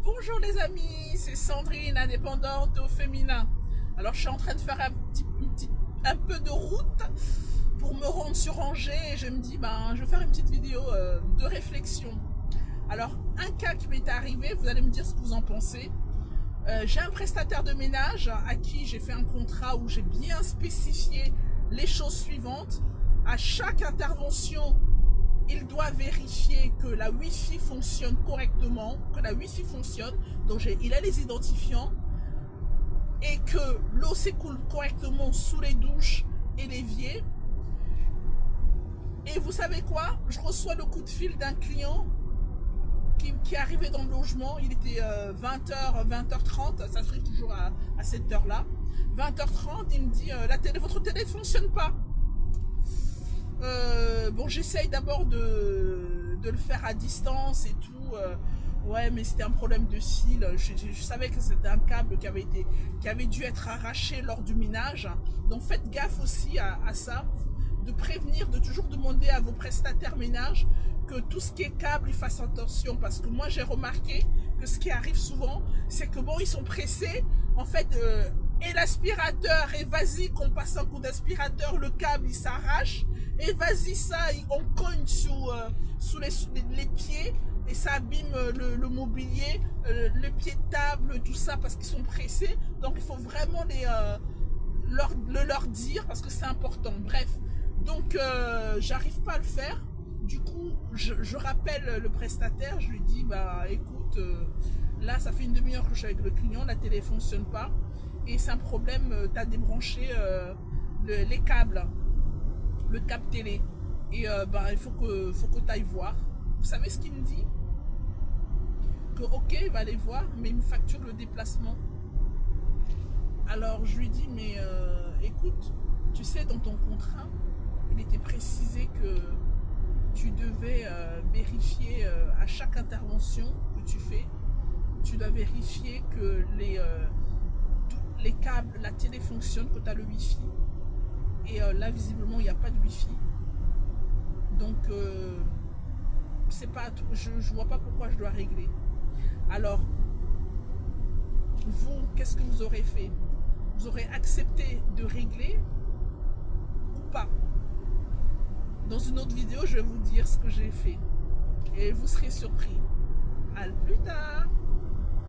Bonjour les amis, c'est Sandrine, indépendante au féminin. Alors je suis en train de faire un peu de route pour me rendre sur Angers et je me dis, je vais faire une petite vidéo de réflexion. Alors un cas qui m'est arrivé, vous allez me dire ce que vous en pensez. J'ai un prestataire de ménage à qui j'ai fait un contrat où j'ai bien spécifié les choses suivantes. À chaque intervention, il doit vérifier que la Wi-Fi fonctionne correctement, donc il a les identifiants, et que l'eau s'écoule correctement sous les douches et l'évier. Et vous savez quoi? Je reçois le coup de fil d'un client qui est arrivé dans le logement. Il était 20h, 20h30, ça serait toujours à cette heure-là. 20h30, il me dit votre télé ne fonctionne pas. Bon, j'essaye d'abord de le faire à distance et tout. Ouais, mais c'était un problème de fil. Je savais que c'était un câble qui avait dû être arraché lors du ménage. Donc faites gaffe aussi à ça, de prévenir, de toujours demander à vos prestataires ménage que tout ce qui est câble, ils fassent attention. Parce que moi, j'ai remarqué que ce qui arrive souvent, c'est que bon, ils sont pressés. En fait, et l'aspirateur, et vas-y qu'on passe un coup d'aspirateur, le câble, il s'arrache. Et vas-y, ça, on cogne sous les pieds. Et ça abîme le mobilier, le pied de table, tout ça, parce qu'ils sont pressés. Donc, il faut vraiment leur dire, parce que c'est important. Bref, donc, j'arrive pas à le faire. Du coup, je rappelle le prestataire, je lui dis, écoute, là, ça fait une demi-heure que je suis avec le client, la télé ne fonctionne pas. Et c'est un problème, tu as débranché les câbles, le câble télé. Et il faut que tu ailles voir. Vous savez ce qu'il me dit? Que ok, il va aller voir, mais il me facture le déplacement. Alors je lui dis, mais écoute, tu sais, dans ton contrat, il était précisé que tu devais vérifier à chaque intervention que tu fais, tu dois vérifier que les câbles, la télé fonctionne, que tu as le Wi-Fi. Et là, visiblement, il n'y a pas de Wi-Fi. Donc, c'est pas, je vois pas pourquoi je dois régler. Alors, vous, qu'est-ce que vous aurez fait? Vous aurez accepté de régler ou pas? Dans une autre vidéo, je vais vous dire ce que j'ai fait. Et vous serez surpris. À plus tard!